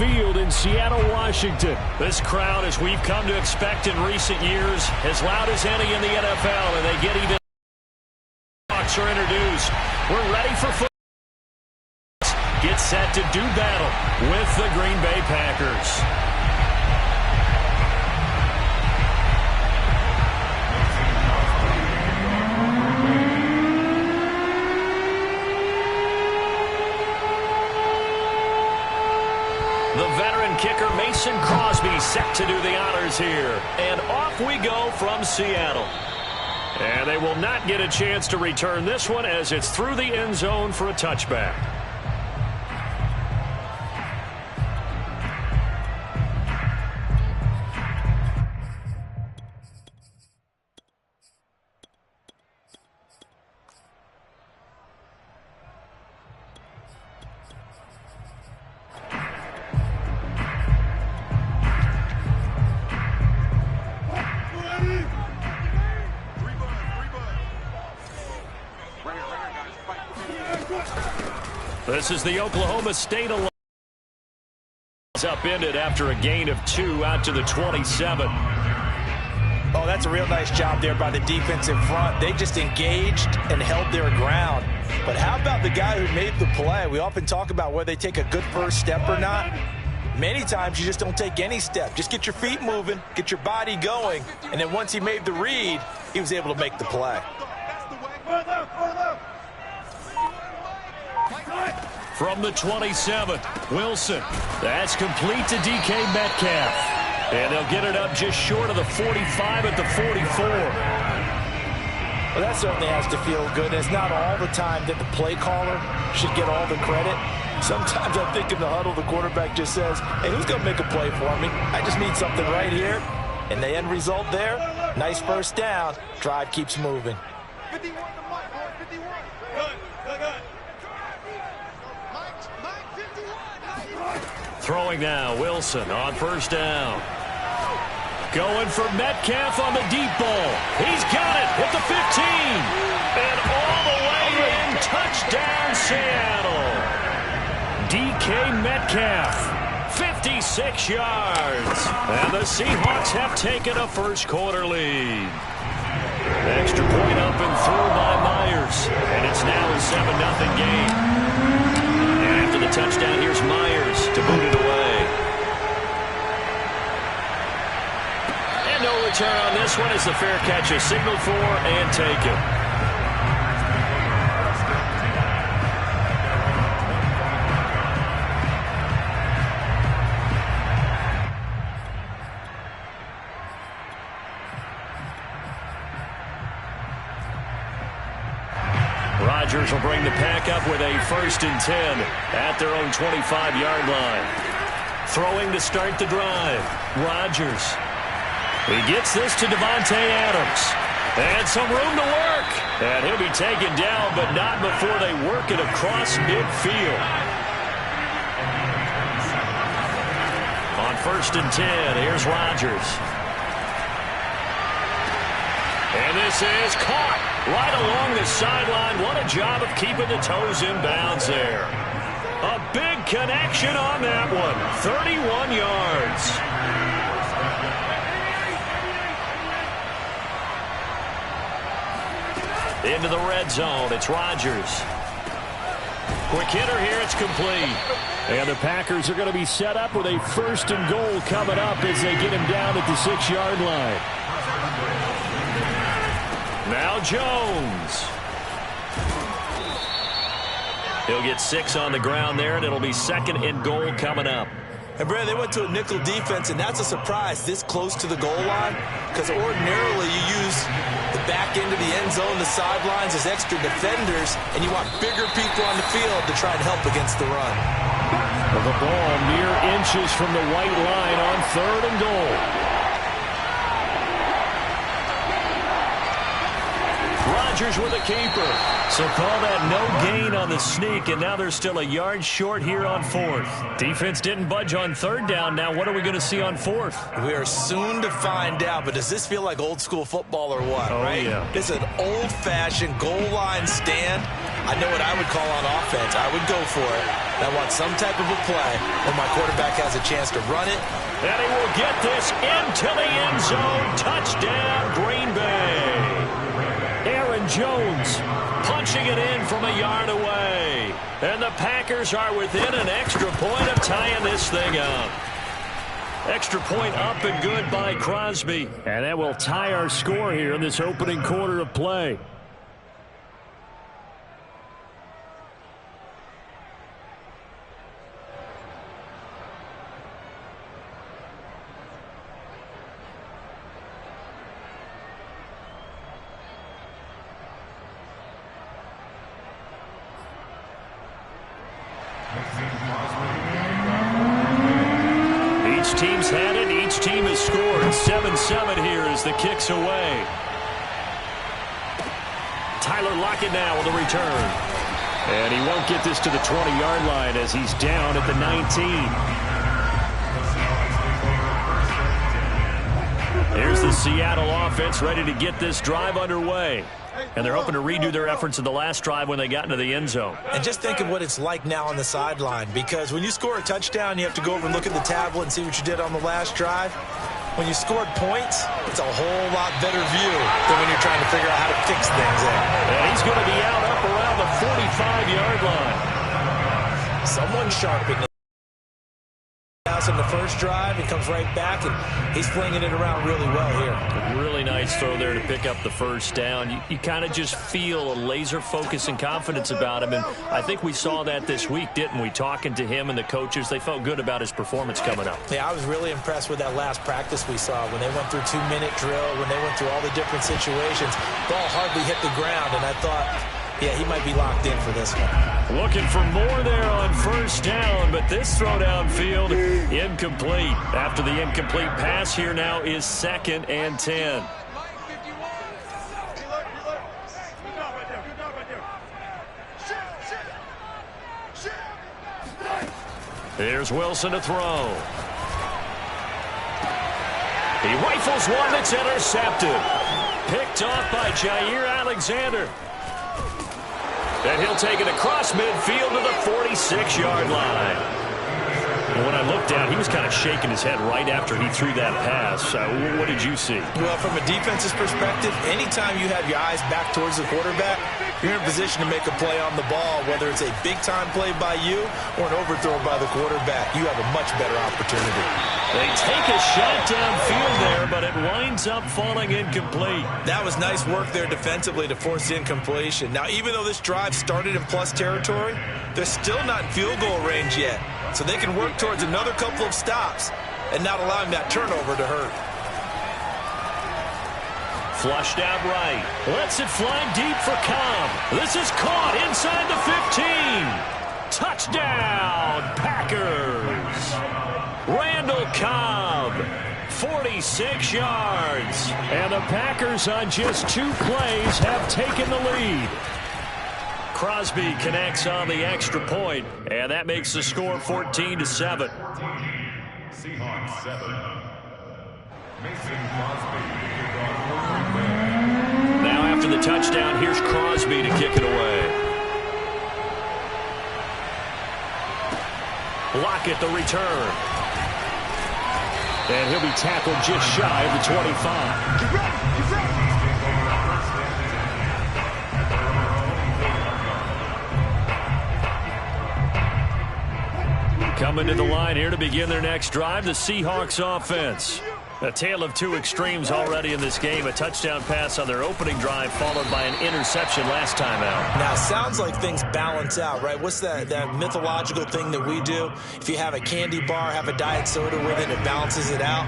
Field in Seattle, Washington. This crowd, as we've come to expect in recent years, as loud as any in the NFL, and they get even are introduced. We're ready for football. Get set to do battle with the Green Bay Packers. The veteran kicker Mason Crosby set to do the honors here. And off we go from Seattle. And they will not get a chance to return this one as it's through the end zone for a touchback. This is the Oklahoma State alum. Upended after a gain of 2 out to the 27. Oh, that's a real nice job there by the defense in front. They just engaged and held their ground. But how about the guy who made the play? We often talk about whether they take a good first step or not. Many times you just don't take any step. Just get your feet moving, get your body going, and then once he made the read, he was able to make the play. From the 27, Wilson. That's complete to DK Metcalf. And they'll get it up just short of the 45 at the 44. Well, that certainly has to feel good. It's not all the time that the play caller should get all the credit. Sometimes I think in the huddle, the quarterback just says, hey, who's going to make a play for me? I just need something right here. And the end result there, nice first down. Drive keeps moving. 51 to Mike, boy, 51. Good. Throwing now, Wilson on first down. Going for Metcalf on the deep ball. He's got it at the 15. And all the way in, touchdown Seattle. DK Metcalf, 56 yards. And the Seahawks have taken a first quarter lead. Extra point up and through by Myers. And it's now a 7-0 game. After the touchdown, here's Myers to boot it away. And no return on this one as the fair catch is signaled for and taken. Rodgers will bring the pack up with a 1st and 10 at their own 25-yard line. Throwing to start the drive. Rodgers. He gets this to Devontae Adams. And some room to work. And he'll be taken down, but not before they work it across midfield. On 1st and 10, here's Rodgers. And this is caught right along the sideline. What a job of keeping the toes in bounds there. A big connection on that one. 31 yards. Into the red zone. It's Rodgers. Quick hitter here. It's complete. And the Packers are going to be set up with a 1st and goal coming up as they get him down at the 6-yard line. Now Jones. He'll get 6 on the ground there, and it'll be 2nd and goal coming up. And, Brad, they went to a nickel defense, and that's a surprise this close to the goal line because ordinarily you use the back end of the end zone, the sidelines as extra defenders, and you want bigger people on the field to try and help against the run. Well, the ball mere inches from the white line on 3rd and goal. Rodgers with a keeper. So call that no gain on the sneak, and now they're still a yard short here on 4th. Defense didn't budge on 3rd down. Now what are we going to see on 4th? We are soon to find out, but does this feel like old school football or what, right? Yeah. This is an old-fashioned goal line stand. I know what I would call on offense. I would go for it. I want some type of a play when my quarterback has a chance to run it. And he will get this into the end zone. Touchdown, Green Bay. Aaron Jones punching it in from a yard away. And the Packers are within an extra point of tying this thing up. Extra point up and good by Crosby. And that will tie our score here in this opening quarter of play. Each team's had it. Each team has scored. 7-7 here as the kick's away. Tyler Lockett now with a return. And he won't get this to the 20-yard line as he's down at the 19. Here's the Seattle offense ready to get this drive underway. And they're hoping to redo their efforts in the last drive when they got into the end zone. And just think of what it's like now on the sideline, because when you score a touchdown, you have to go over and look at the tablet and see what you did on the last drive. When you scored points, it's a whole lot better view than when you're trying to figure out how to fix things in. And he's going to be out up around the 45-yard line. Someone sharpened it. In the first drive, he comes right back, and he's flinging it around really well here. Really nice throw there to pick up the first down. You kind of just feel a laser focus and confidence about him, and I think we saw that this week, didn't we? Talking to him and the coaches, they felt good about his performance coming up. Yeah, I was really impressed with that last practice we saw when they went through 2-minute drill, when they went through all the different situations. Ball hardly hit the ground, and I thought, yeah, he might be locked in for this one. Looking for more there on first down, but this throw downfield incomplete. After the incomplete pass, here now is 2nd and 10. Here's Wilson to throw. He rifles one that's intercepted. Picked off by Jair Alexander. And he'll take it across midfield to the 46-yard line. And when I looked down, he was kind of shaking his head right after he threw that pass. What did you see? Well, from a defense's perspective, anytime you have your eyes back towards the quarterback, you're in a position to make a play on the ball, whether it's a big-time play by you or an overthrow by the quarterback. You have a much better opportunity. They take a shot downfield there, but it winds up falling incomplete. That was nice work there defensively to force the incompletion. Now, even though this drive started in plus territory, they're still not in field goal range yet. So they can work towards another couple of stops and not allowing that turnover to hurt. Flushed out right. Lets it fly deep for Cobb. This is caught inside the 15. Touchdown, Packers. Randall Cobb, 46 yards. And the Packers on just 2 plays have taken the lead. Crosby connects on the extra point, and that makes the score 14-7. Seahawks 7. Mason Crosby. Now after the touchdown, here's Crosby to kick it away. Lockett the return. And he'll be tackled just shy of the 25. Keep running, keep running. Coming to the line here to begin their next drive, the Seahawks offense. A tale of 2 extremes already in this game. A touchdown pass on their opening drive followed by an interception last time out. Now, it sounds like things balance out, right? What's that mythological thing that we do? If you have a candy bar, have a diet soda with it, it balances it out.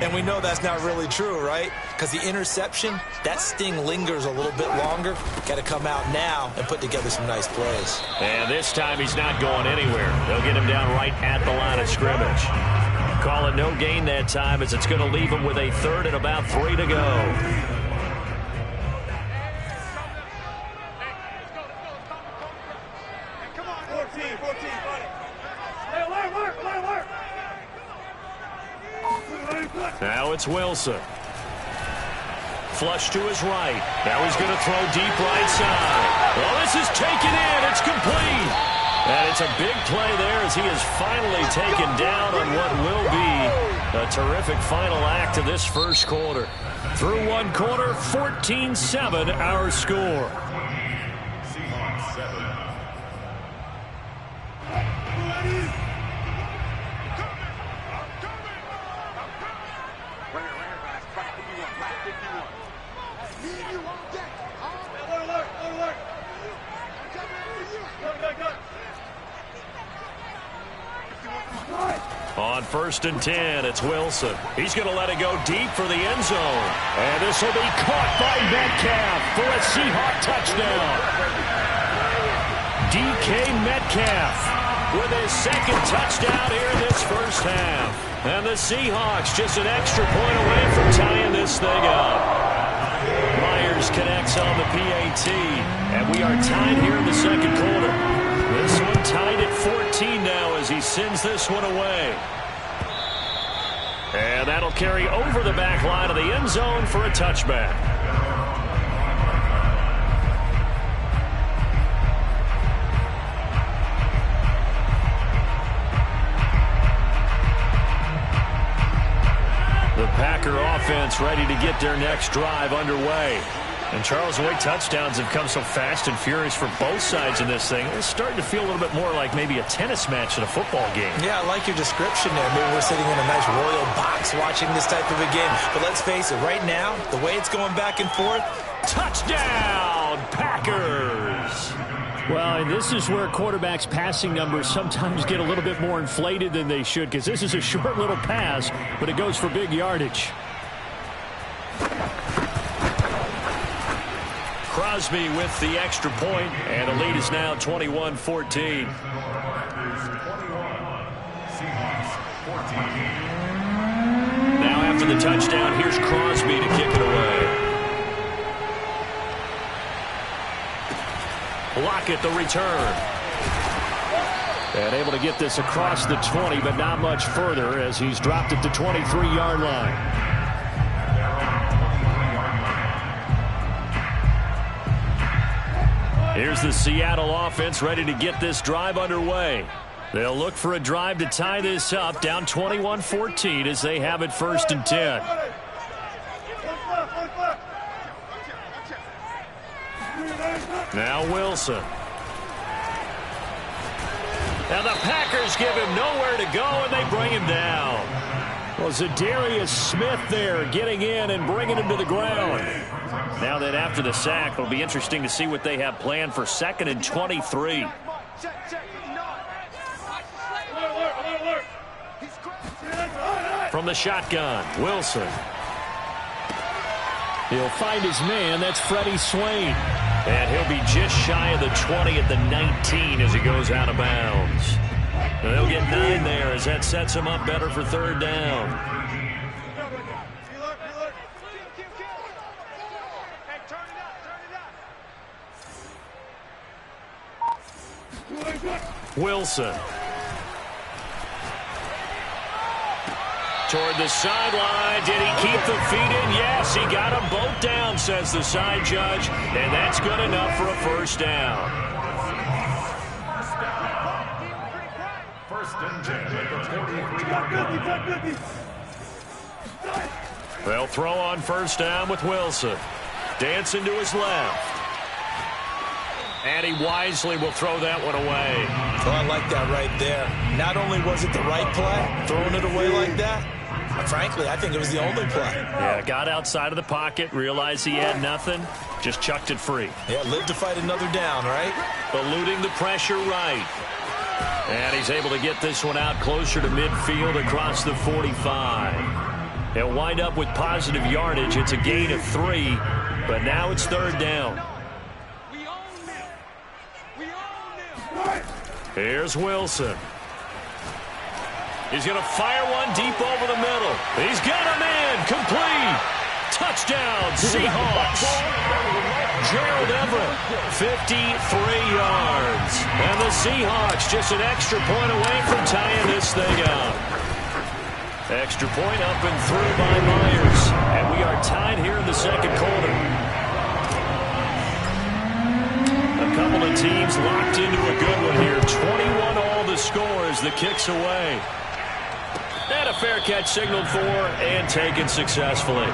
And we know that's not really true, right? Because the interception, that sting lingers a little bit longer. Got to come out now and put together some nice plays. And this time he's not going anywhere. They'll get him down right at the line of scrimmage. Call it no gain that time as it's going to leave him with a 3rd and about 3 to go. Come on, 14, buddy. Work. Now it's Wilson. Flush to his right. Now he's going to throw deep right side. Oh, this is taken in. It's complete. And it's a big play there as he is finally taken down on what will be a terrific final act of this first quarter. Through one quarter, 14-7 our score. Seahawks 7. On 1st and 10, it's Wilson. He's going to let it go deep for the end zone. And this will be caught by Metcalf for a Seahawk touchdown. DK Metcalf with his second touchdown here in this first half. And the Seahawks just an extra point away from tying this thing up. Myers connects on the PAT. And we are tied here in the second quarter. This one tied at 14 now as he sends this one away. And that'll carry over the back line of the end zone for a touchback. The Packer offense ready to get their next drive underway. And Charles, the way touchdowns have come so fast and furious for both sides in this thing, it's starting to feel a little bit more like maybe a tennis match in a football game. Yeah, I like your description there. Maybe we're sitting in a nice royal box watching this type of a game. But let's face it, right now, the way it's going back and forth, touchdown, Packers! Well, and this is where quarterbacks' passing numbers sometimes get a little bit more inflated than they should, because this is a short little pass, but it goes for big yardage. Crosby with the extra point, and the lead is now 21-14. Seahawks 21, Seahawks 14. Now after the touchdown, here's Crosby to kick it away. Lockett the return. And able to get this across the 20, but not much further as he's dropped at the 23-yard line. Here's the Seattle offense ready to get this drive underway. They'll look for a drive to tie this up, down 21-14 as they have it 1st and 10. Now Wilson. Now the Packers give him nowhere to go, and they bring him down. Well, Zadarius Smith there getting in and bringing him to the ground. Now that after the sack, it'll be interesting to see what they have planned for 2nd and 23. From the shotgun, Wilson. He'll find his man. That's Freddie Swain. And he'll be just shy of the 20 at the 19 as he goes out of bounds. And they'll get 9 there as that sets him up better for 3rd down. Wilson. Toward the sideline. Did he keep the feet in? Yes, he got them both down, says the side judge. And that's good enough for a 1st down. 1st and 10 at the 43. They'll throw on 1st down with Wilson. Dancing to his left. And he wisely will throw that one away. Oh, I like that right there. Not only was it the right play, throwing it away like that, frankly, I think it was the only play. Yeah, got outside of the pocket, realized he had nothing, just chucked it free. Yeah, live to fight another down, right? Eluding the pressure right. And he's able to get this one out closer to midfield across the 45. He'll wind up with positive yardage. It's a gain of 3, but now it's 3rd down. Here's Wilson. He's going to fire one deep over the middle. He's got him in. Complete. Touchdown, Seahawks. Gerald Everett, 53 yards. And the Seahawks just an extra point away from tying this thing up. Extra point up and through by Myers. And we are tied here in the second quarter. A couple of teams locked into a good one here. 21 all the score as the kick's away. And a fair catch signaled for and taken successfully.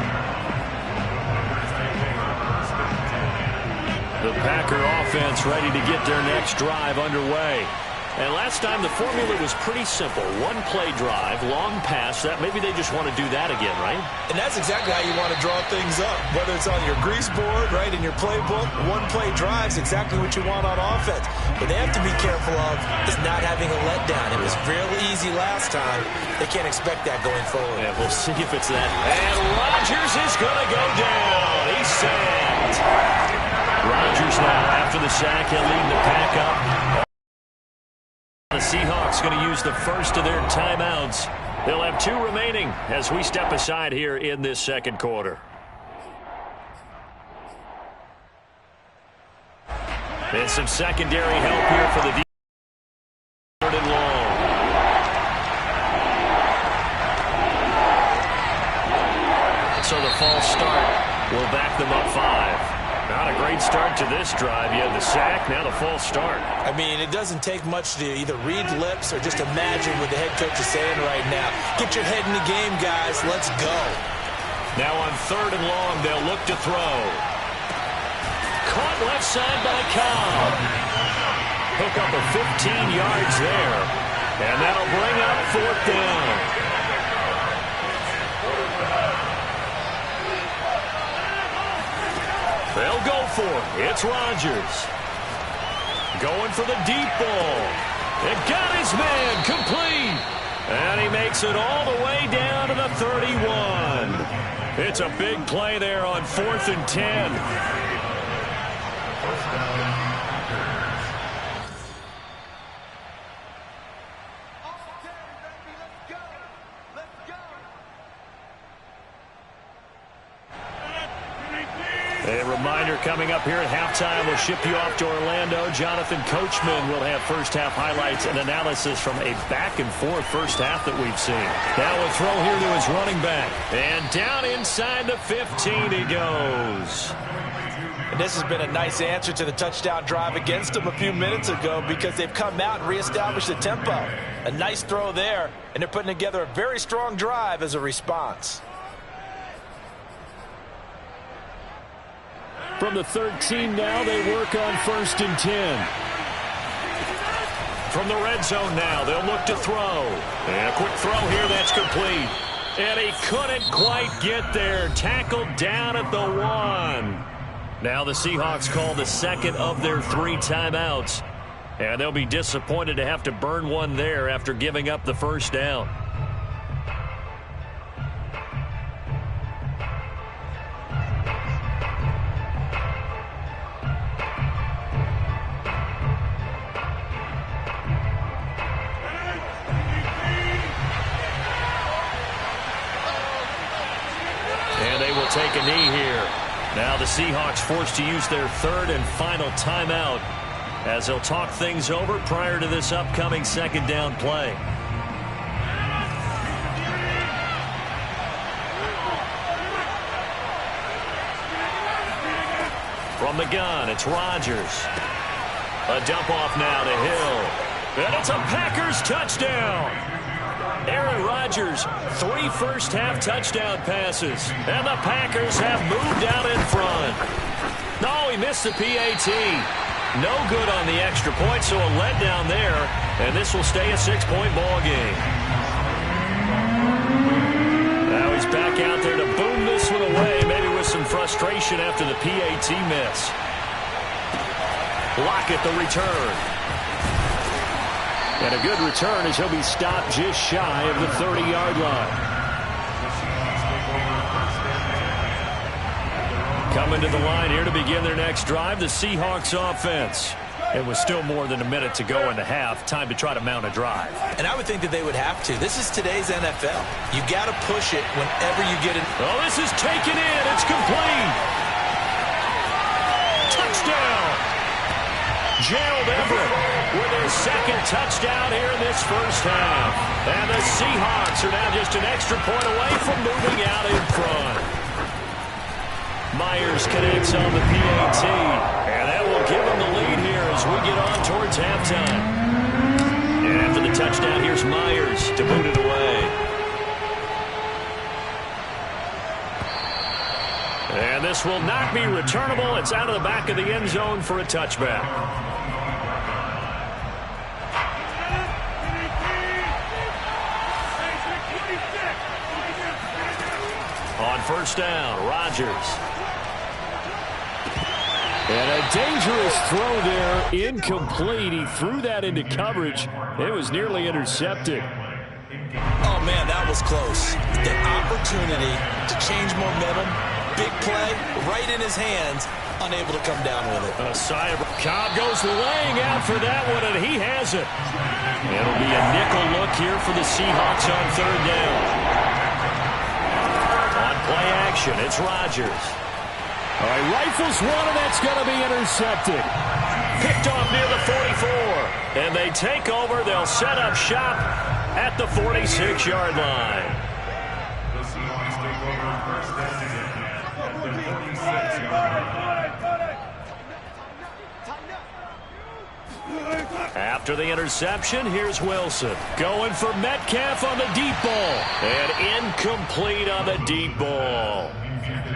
The Packer offense ready to get their next drive underway. And last time the formula was pretty simple. One-play drive, long pass. That maybe they just want to do that again, right? And that's exactly how you want to draw things up. Whether it's on your grease board, right, in your playbook, one-play drive is exactly what you want on offense. But they have to be careful of is not having a letdown. It was real easy last time. They can't expect that going forward. Yeah, we'll see if it's that. And Rodgers is going to go down. He's sacked. Rodgers now, after the sack, he'll lead the pack up. The Seahawks going to use the first of their timeouts. They'll have 2 remaining as we step aside here in this second quarter. And some secondary help here for the defense. Third and long. So the false start will back them up 5. Not a great start to this drive. You had the sack, now the false start. I mean, it doesn't take much to either read lips or just imagine what the head coach is saying right now. Get your head in the game, guys. Let's go. Now on 3rd and long, they'll look to throw. Caught left side by Cobb. Hook up a 15 yards there. And that'll bring up 4th down. They'll go for it. It's Rodgers. Going for the deep ball. It got his man complete. And he makes it all the way down to the 31. It's a big play there on 4th and 10. A reminder coming up here at halftime. We'll ship you off to Orlando. Jonathan Coachman will have first-half highlights and analysis from a back-and-forth first half that we've seen. Now a throw here to his running back. And down inside the 15 he goes. And this has been a nice answer to the touchdown drive against them a few minutes ago because they've come out and reestablished the tempo. A nice throw there, and they're putting together a very strong drive as a response. From the 13 now, they work on 1st and 10. From the red zone now, they'll look to throw. And a quick throw here, that's complete. And he couldn't quite get there. Tackled down at the 1. Now the Seahawks call the second of their 3 timeouts. And they'll be disappointed to have to burn one there after giving up the first down. Take a knee here. Now the Seahawks forced to use their 3rd and final timeout as they'll talk things over prior to this upcoming 2nd down play. From the gun, it's Rodgers. A dump off now to Hill. And it's a Packers touchdown. Aaron Rodgers, 3 first-half touchdown passes. And the Packers have moved out in front. No, he missed the PAT. No good on the extra point, so a letdown there. And this will stay a 6-point ball game. Now he's back out there to boom this one away, maybe with some frustration after the PAT miss. Lockett the return. And a good return as he'll be stopped just shy of the 30-yard line. Coming to the line here to begin their next drive, the Seahawks offense. It was still more than a minute to go in the half. Time to try to mount a drive. And I would think that they would have to. This is today's NFL. You got to push it whenever you get it. Oh, this is taken in. It's complete. Touchdown. Gerald Everett with his 2nd touchdown here in this first half. And the Seahawks are now just an extra point away from moving out in front. Myers connects on the PAT. And that will give him the lead here as we get on towards halftime. And after the touchdown, here's Myers to boot it away. And this will not be returnable. It's out of the back of the end zone for a touchback. On first down, Rodgers. And a dangerous throw there, incomplete. He threw that into coverage. It was nearly intercepted. Oh, man, that was close. The opportunity to change momentum, big play, right in his hands, unable to come down with it. A sigh of Cobb goes laying out for that one, and he has it. It'll be a nickel look here for the Seahawks on third down. On play action, it's Rodgers. All right, rifles one, and that's going to be intercepted. Picked off near the 44. And they take over. They'll set up shop at the 46-yard line. The Seahawks take over first down at the 46-yard line. After the interception, here's Wilson. Going for Metcalf on the deep ball. And incomplete on the deep ball.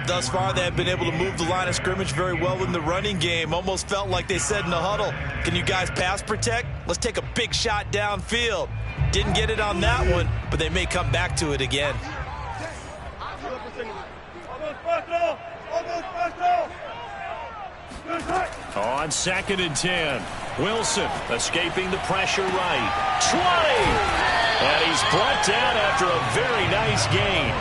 Thus far, they have been able to move the line of scrimmage very well in the running game. Almost felt like they said in the huddle, can you guys pass protect? Let's take a big shot downfield. Didn't get it on that one, but they may come back to it again. On 2nd and 10, Wilson escaping the pressure right. 20! And he's brought down after a very nice gain.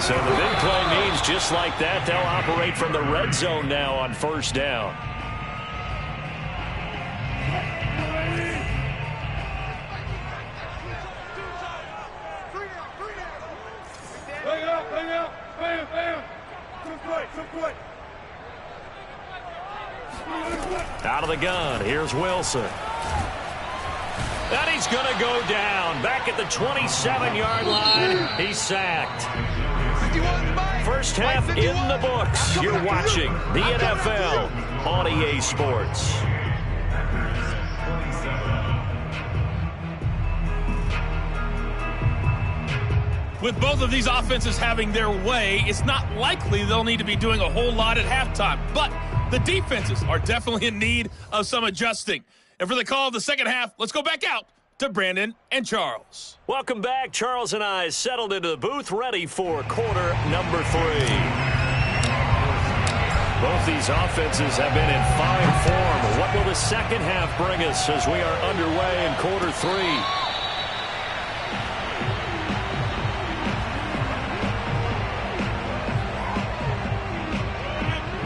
So the big play means just like that, they'll operate from the red zone now on first down. Out of the gun, here's Wilson. And he's going to go down. Back at the 27-yard line, he's sacked. First half in the books. You're watching the NFL on EA Sports. With both of these offenses having their way, it's not likely they'll need to be doing a whole lot at halftime. But the defenses are definitely in need of some adjusting. And for the call of the second half, let's go back out to Brandon and Charles. Welcome back. Charles and I settled into the booth, ready for quarter number 3. Both these offenses have been in fine form. What will the second half bring us as we are underway in quarter 3?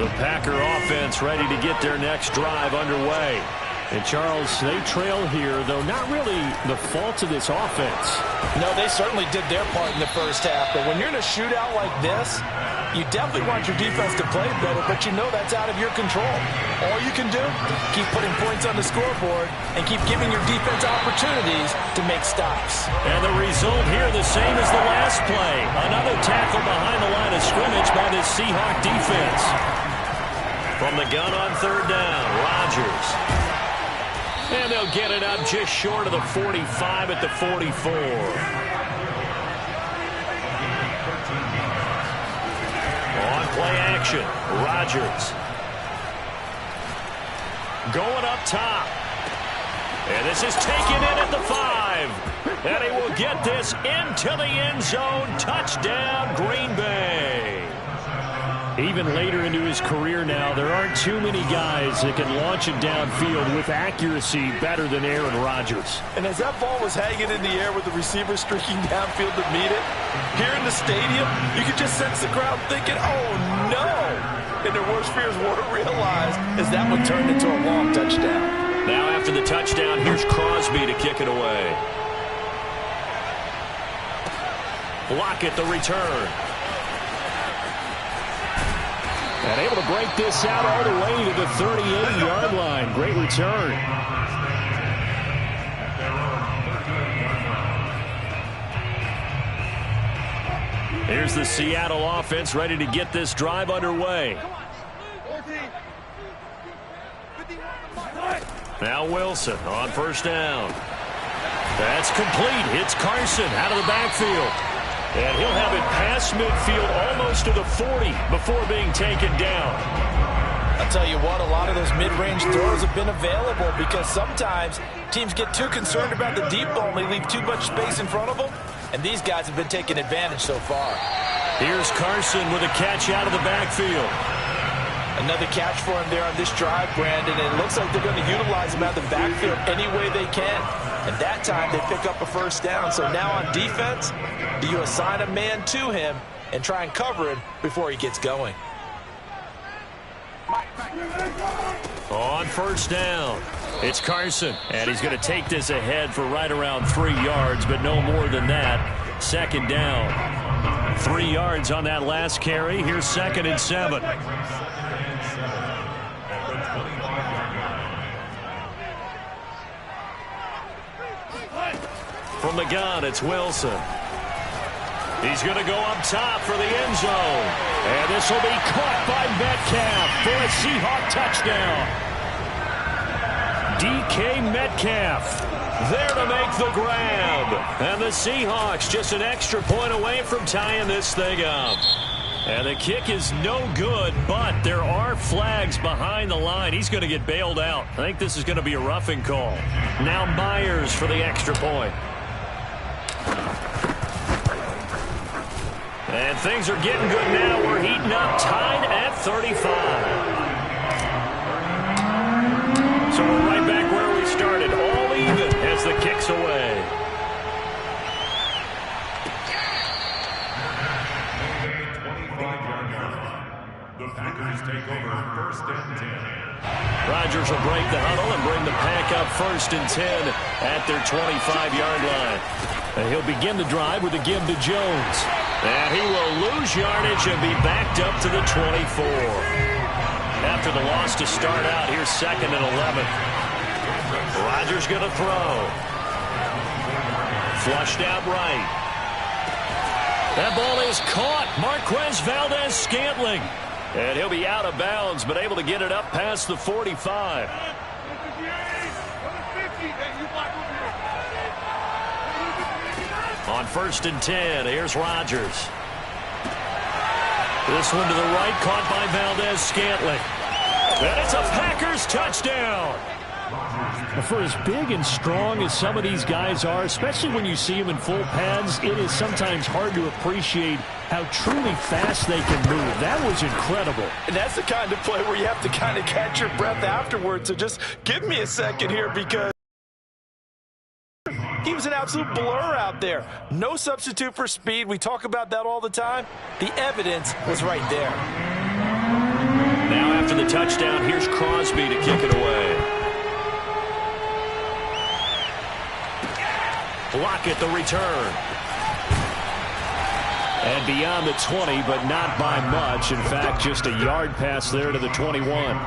The Packer offense ready to get their next drive underway. And, Charles, they trail here, though not really the fault of this offense. No, they certainly did their part in the first half. But when you're in a shootout like this, you definitely want your defense to play better, but you know that's out of your control. All you can do, keep putting points on the scoreboard and keep giving your defense opportunities to make stops. And the result here the same as the last play. Another tackle behind the line of scrimmage by this Seahawk defense. From the gun on third down, Rodgers. And they'll get it up just short of the 45 at the 44. On play action, Rodgers. Going up top. And this is taken in at the 5. And he will get this into the end zone. Touchdown, Green Bay. Even later into his career now, there aren't too many guys that can launch it downfield with accuracy better than Aaron Rodgers. And as that ball was hanging in the air with the receiver streaking downfield to meet it, here in the stadium, you could just sense the crowd thinking, oh, no. And their worst fears weren't realized as that one turned into a long touchdown. Now after the touchdown, here's Crosby to kick it away. Lockett the return. And able to break this out all the way to the 38-yard line. Great return. Here's the Seattle offense ready to get this drive underway. 14. 51. Now Wilson on first down. That's complete. Hits Carson out of the backfield. And he'll have it past midfield almost to the 40 before being taken down. I'll tell you what, a lot of those mid-range throws have been available because sometimes teams get too concerned about the deep ball and they leave too much space in front of them. And these guys have been taking advantage so far. Here's Carson with a catch out of the backfield. Another catch for him there on this drive, Brandon. And it looks like they're going to utilize him out of the backfield any way they can. And that time they pick up a first down. So now on defense, do you assign a man to him and try and cover him before he gets going? On first down, it's Carson. And he's going to take this ahead for right around 3 yards, but no more than that. Second down. 3 yards on that last carry. Here's 2nd and 7. From the gun, it's Wilson. He's going to go up top for the end zone. And this will be caught by Metcalf for a Seahawk touchdown. DK Metcalf there to make the grab. And the Seahawks just an extra point away from tying this thing up. And the kick is no good, but there are flags behind the line. He's going to get bailed out. I think this is going to be a roughing call. Now Myers for the extra point. And things are getting good now. We're heating up, tied at 35. So we're right back where we started, all even as the kick's away. The Packers take over 1st and 10. Rodgers will break the huddle and bring the pack up 1st and 10 at their 25-yard line. And he'll begin the drive with a give to Jones. And he will lose yardage and be backed up to the 24. After the loss to start out, here's 2nd and 11. Rodgers going to throw. Flushed out right. That ball is caught. Marquez Valdez-Scantling. And he'll be out of bounds, but able to get it up past the 45. On 1st and 10, here's Rodgers. This one to the right, caught by Valdez-Scantling. And it's a Packers touchdown. For as big and strong as some of these guys are, especially when you see them in full pads, it is sometimes hard to appreciate how truly fast they can move. That was incredible. And that's the kind of play where you have to kind of catch your breath afterwards. So just give me a second here because he was an absolute blur out there. No substitute for speed. We talk about that all the time. The evidence was right there. Now after the touchdown, here's Crosby to kick it away. Lockett the return. And beyond the 20, but not by much. In fact, just a yard pass there to the 21.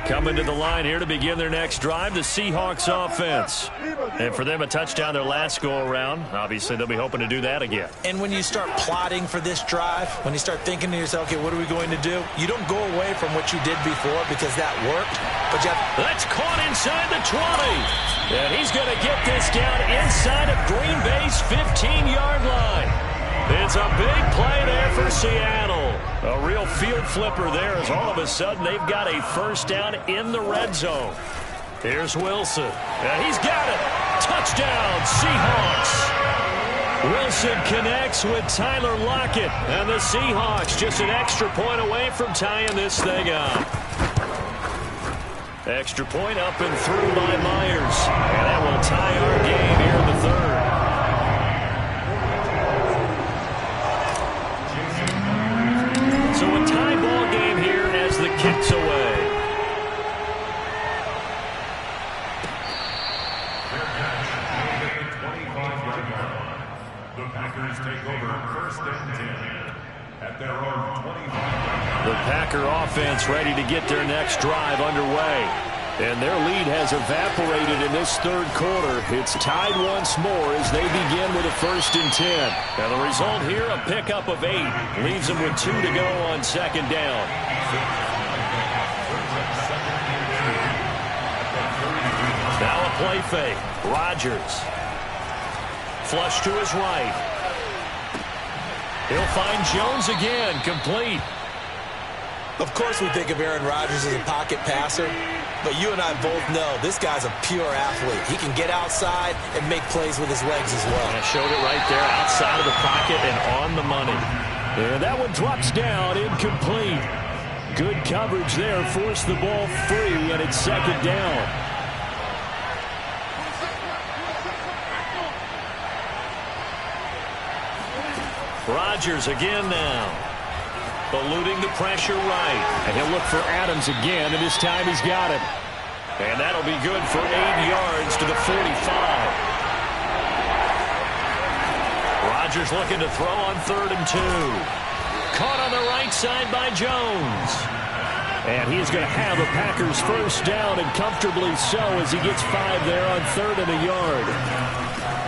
Coming to the line here to begin their next drive, the Seahawks offense. And for them, a touchdown their last go-around. Obviously, they'll be hoping to do that again. And when you start plotting for this drive, when you start thinking to yourself, okay, what are we going to do? You don't go away from what you did before because that worked. But that's caught inside the 20. And he's going to get this down inside of Green Bay's 15-yard line. It's a big play there for Seattle. A real field flipper there as all of a sudden they've got a first down in the red zone. Here's Wilson. And he's got it. Touchdown, Seahawks. Wilson connects with Tyler Lockett. And the Seahawks just an extra point away from tying this thing up. Extra point up and through by Myers. And that will tie our game here in the third. So a tie ball game here as the kick's away. The Packers take over 1st and 10 at their own 25. The Packer offense ready to get their next drive underway. And their lead has evaporated in this third quarter. It's tied once more as they begin with a 1st and 10. And the result here, a pickup of 8. Leaves them with 2 to go on 2nd down. Now a play fake. Rodgers. Flush to his right. He'll find Jones again. Complete. Of course we think of Aaron Rodgers as a pocket passer, but you and I both know this guy's a pure athlete. He can get outside and make plays with his legs as well. I showed it right there, outside of the pocket and on the money. And that one drops down, incomplete. Good coverage there, forced the ball free, and it's 2nd down. Rodgers again now. Eluding the pressure right. And he'll look for Adams again, and this time he's got him. And that'll be good for 8 yards to the 45. Rodgers looking to throw on 3rd and 2. Caught on the right side by Jones. And he's going to have the Packers 1st down, and comfortably so as he gets 5 there on 3rd and a yard.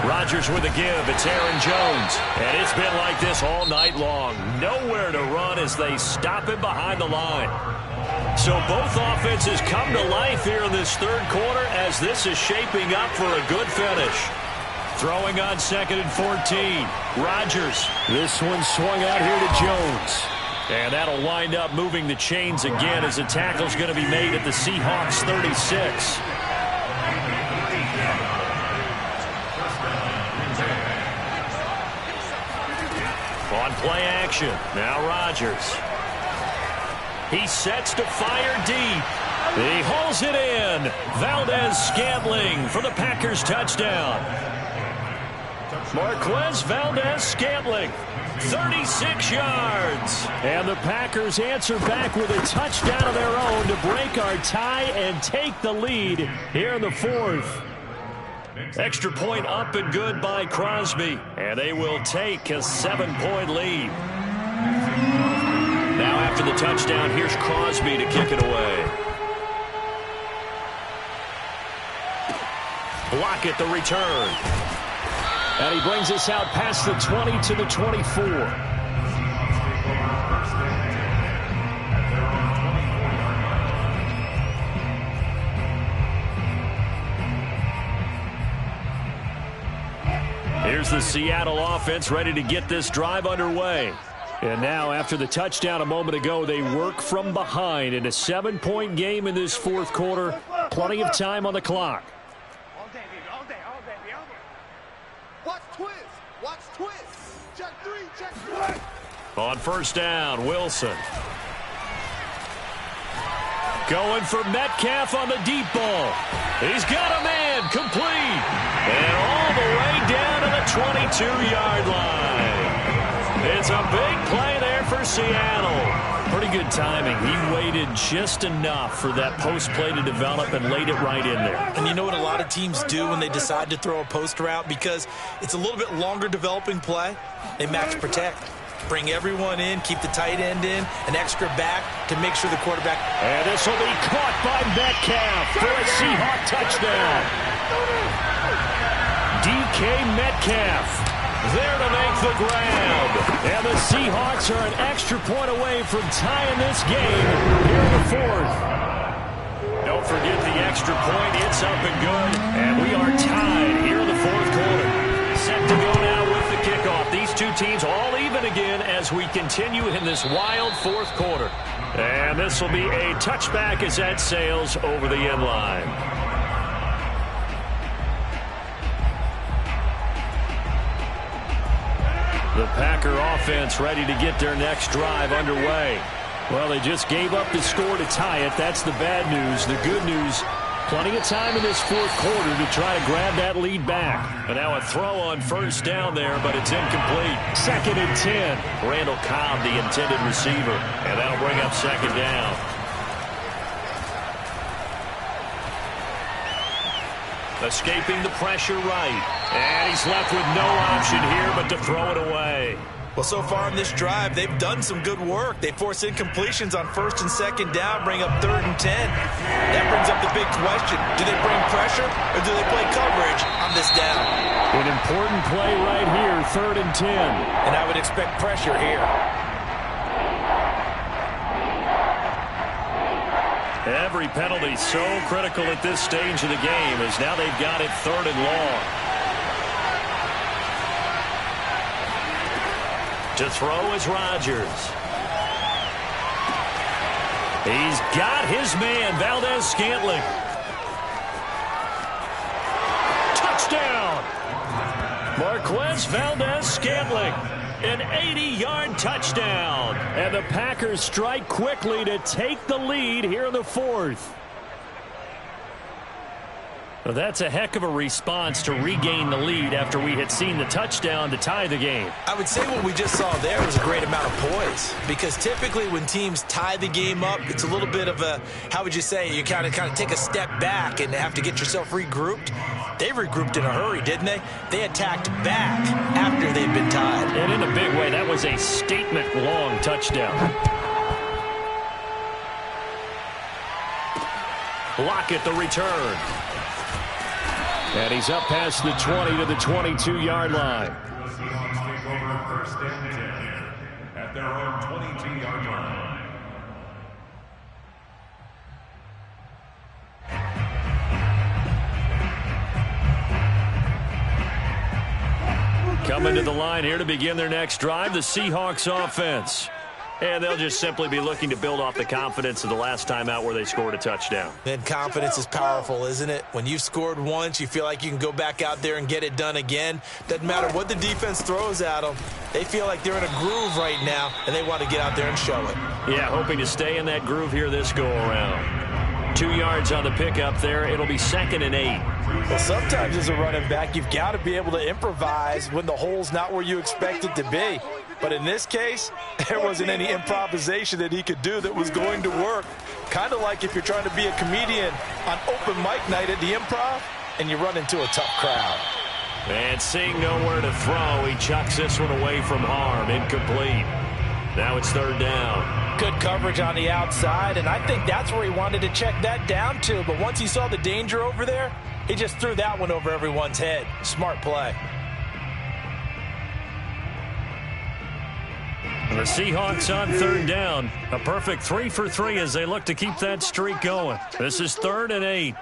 Rodgers with a give. It's Aaron Jones. And it's been like this all night long. Nowhere to run as they stop him behind the line. So both offenses come to life here in this third quarter as this is shaping up for a good finish. Throwing on 2nd and 14. Rodgers. This one swung out here to Jones. And that'll wind up moving the chains again as the tackle's going to be made at the Seahawks 36. On play action. Now Rodgers. He sets to fire deep. He hauls it in. Valdez-Scantling for the Packers touchdown. Marquez Valdez-Scantling, 36 yards. And the Packers answer back with a touchdown of their own to break our tie and take the lead here in the 4th. Extra point up and good by Crosby. And they will take a 7-point lead. Now after the touchdown, here's Crosby to kick it away. Block it, the return. And he brings us out past the 20 to the 24. Here's the Seattle offense ready to get this drive underway. And now, after the touchdown a moment ago, they work from behind in a 7-point game in this 4th quarter. Plenty of time on the clock. All day, baby, all day, all day, baby, all day. Watch twist, watch twist. Check 3, check 3. On 1st down, Wilson. Going for Metcalf on the deep ball. He's got a man, complete. And all the way down to the 22-yard line. It's a big play there for Seattle. Pretty good timing. He waited just enough for that post play to develop and laid it right in there. And you know what a lot of teams do when they decide to throw a post route? Because it's a little bit longer developing play. They max protect. Bring everyone in, keep the tight end in, an extra back to make sure the quarterback. And this will be caught by Metcalf for a Seahawk touchdown. DK Metcalf there to make the grab. And the Seahawks are an extra point away from tying this game here in the 4th. Don't forget the extra point. It's up and good. And we are tied here in the 4th quarter. Set to go now with the kickoff. These two teams all even again as we continue in this wild 4th quarter. And this will be a touchback as that sails over the end line. The Packer offense ready to get their next drive underway. Well, they just gave up the score to tie it. That's the bad news. The good news, plenty of time in this 4th quarter to try to grab that lead back. And now a throw on 1st down there, but it's incomplete. 2nd and 10. Randall Cobb, the intended receiver. And that'll bring up 2nd down. Escaping the pressure right. And he's left with no option here but to throw it away. Well, so far in this drive, they've done some good work. They force incompletions on 1st and 2nd down, bring up 3rd and 10. That brings up the big question. Do they bring pressure or do they play coverage on this down? An important play right here, 3rd and 10. And I would expect pressure here. Every penalty so critical at this stage of the game as now they've got it 3rd and long. To throw is Rodgers. He's got his man, Valdez-Scantling. Touchdown! Marquez Valdez-Scantling. An 80-yard touchdown. And the Packers strike quickly to take the lead here in the 4th. Well, that's a heck of a response to regain the lead after we had seen the touchdown to tie the game. I would say what we just saw there was a great amount of poise, because typically when teams tie the game up, it's a little bit of a, how would you say, you kind of take a step back and have to get yourself regrouped. They regrouped in a hurry, didn't they? They attacked back after they'd been tied. And in a big way, that was a statement-long touchdown. Lockett the return. And he's up past the 20 to the 22-yard line. The Seahawks take over 1st and 10 at their own 22-yard line. Coming to the line here to begin their next drive, the Seahawks offense. And they'll just simply be looking to build off the confidence of the last time out where they scored a touchdown. And confidence is powerful, isn't it? When you've scored once, you feel like you can go back out there and get it done again. Doesn't matter what the defense throws at them. They feel like they're in a groove right now, and they want to get out there and show it. Yeah, hoping to stay in that groove here this go-around. 2 yards on the pickup there. It'll be 2nd and 8. Well, sometimes as a running back, you've got to be able to improvise when the hole's not where you expect it to be. But in this case, there wasn't any improvisation that he could do that was going to work. Kind of like if you're trying to be a comedian on open mic night at the Improv and you run into a tough crowd. And seeing nowhere to throw, he chucks this one away from harm. Incomplete. Now it's 3rd down. Good coverage on the outside, and I think that's where he wanted to check that down to. But once he saw the danger over there, he just threw that one over everyone's head. Smart play. The Seahawks on 3rd down. A perfect 3 for 3 as they look to keep that streak going. This is 3rd and 8.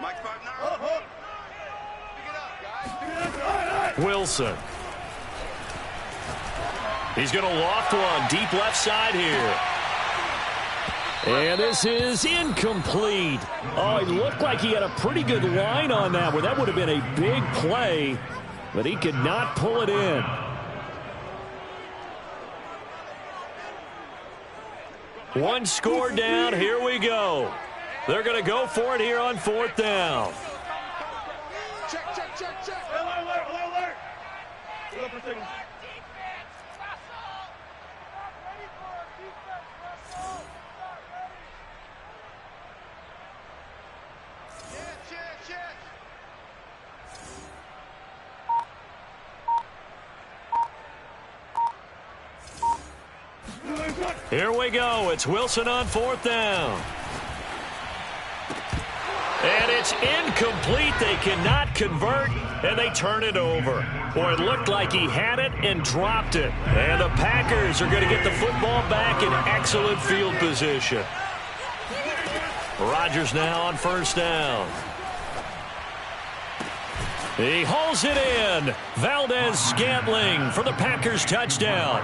Wilson. He's going to loft one deep left side here. And this is incomplete. Oh, it looked like he had a pretty good line on that one. That would have been a big play, but he could not pull it in. One score down. Here we go. They're going to go for it here on 4th down. Check, check, check, check. Alert, alert, alert. Here we go. It's Wilson on 4th down. And it's incomplete. They cannot convert, and they turn it over. Boy, it looked like he had it and dropped it. And the Packers are going to get the football back in excellent field position. Rodgers now on 1st down. He hauls it in. Valdez-Scantling for the Packers touchdown.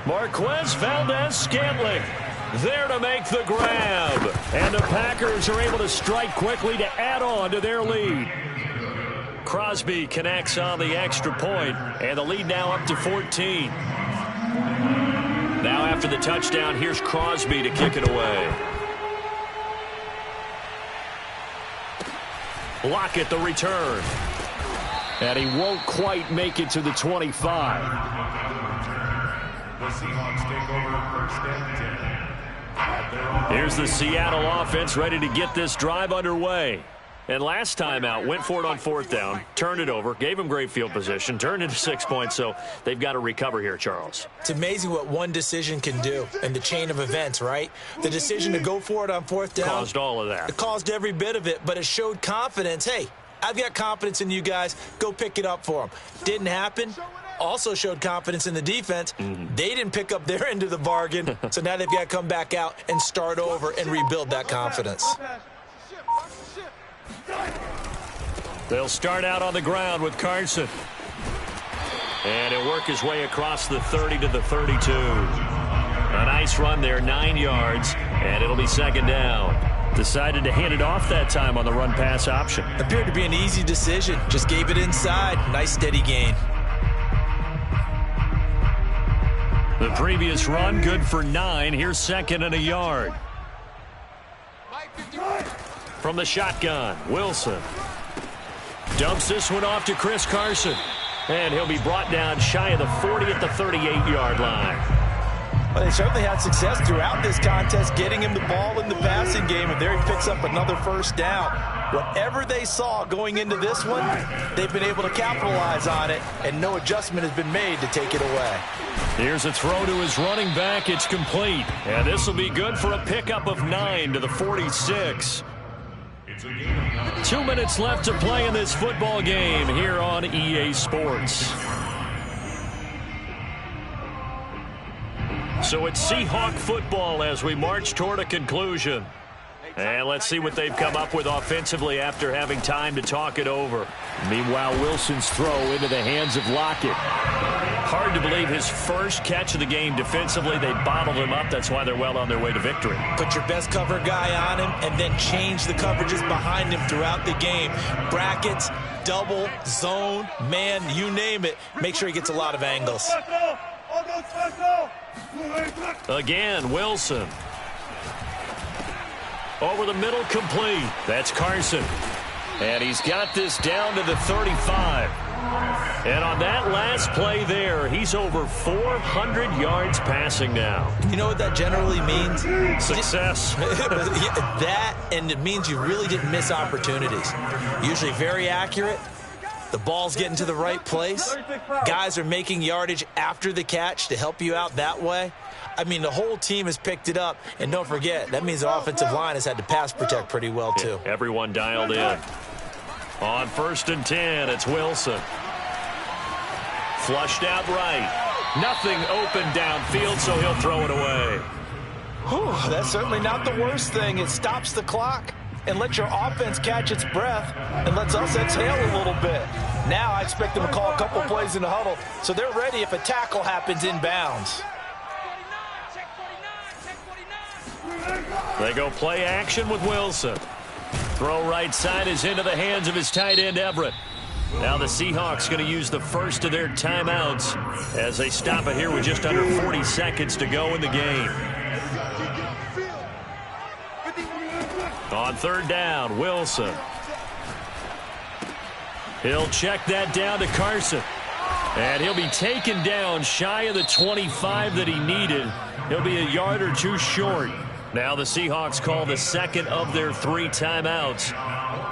Marquez Valdez-Scantling there to make the grab. And the Packers are able to strike quickly to add on to their lead. Crosby connects on the extra point, and the lead now up to 14. Now after the touchdown, here's Crosby to kick it away. Lockett the return. And he won't quite make it to the 25. The Seahawks take over 1st and 10. Here's the Seattle offense ready to get this drive underway. And last time out, went for it on 4th down, turned it over, gave him great field position, turned into 6 points, so they've got to recover here, Charles. It's amazing what one decision can do in the chain of events, right? The decision to go for it on 4th down. Caused all of that. It caused every bit of it, but it showed confidence. Hey, I've got confidence in you guys. Go pick it up for them. Didn't happen. Also showed confidence in the defense. They didn't pick up their end of the bargain, so now they've got to come back out and start over and rebuild that confidence. They'll start out on the ground with Carson. And he'll work his way across the 30 to the 32. A nice run there, 9 yards, and it'll be 2nd down. Decided to hand it off that time on the run-pass option. Appeared to be an easy decision. Just gave it inside. Nice steady gain. The previous run, good for 9. Here's 2nd and a yard. From the shotgun, Wilson. Dumps this one off to Chris Carson. And he'll be brought down shy of the 40 at the 38-yard line. Well, they certainly had success throughout this contest, getting him the ball in the passing game, and there he picks up another 1st down. Whatever they saw going into this one, they've been able to capitalize on it, and no adjustment has been made to take it away. Here's a throw to his running back. It's complete. And this will be good for a pickup of 9 to the 46. 2 minutes left to play in this football game here on EA Sports. So it's Seahawk football as we march toward a conclusion. And let's see what they've come up with offensively after having time to talk it over. Meanwhile, Wilson's throw into the hands of Lockett. Hard to believe his first catch of the game defensively. They bottled him up. That's why they're well on their way to victory. Put your best cover guy on him and then change the coverages behind him throughout the game. Brackets, double, zone, man, you name it. Make sure he gets a lot of angles. Again, Wilson. Over the middle, complete. That's Carson. And he's got this down to the 35. And on that last play there, he's over 400 yards passing now. You know what that generally means? Success. That, and it means you really didn't miss opportunities. Usually very accurate. The ball's getting to the right place. Guys are making yardage after the catch to help you out that way. I mean, the whole team has picked it up. And don't forget, that means the offensive line has had to pass protect pretty well, too. Yeah, everyone dialed in. On 1st and 10, it's Wilson. Flushed out right. Nothing open downfield, so he'll throw it away. Whew, that's certainly not the worst thing. It stops the clock and lets your offense catch its breath and lets us exhale a little bit. Now I expect them to call a couple plays in the huddle, so they're ready if a tackle happens inbounds. They go play action with Wilson. Throw right side is into the hands of his tight end, Everett. Now the Seahawks going to use the first of their timeouts as they stop it here with just under 40 seconds to go in the game. On 3rd down, Wilson. He'll check that down to Carson. And he'll be taken down shy of the 25 that he needed. He'll be a yard or two short. Now the Seahawks call the second of their 3 timeouts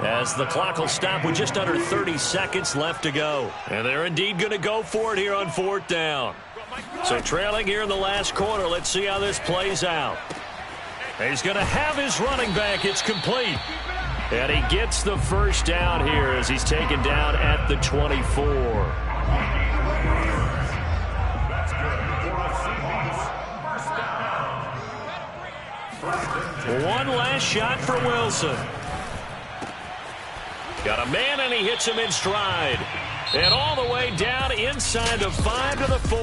as the clock will stop with just under 30 seconds left to go. And they're indeed going to go for it here on 4th down. So trailing here in the last quarter, let's see how this plays out. He's going to have his running back. It's complete. And he gets the 1st down here as he's taken down at the 24. One last shot for Wilson. Got a man, and he hits him in stride. And all the way down inside the 5 to the 4.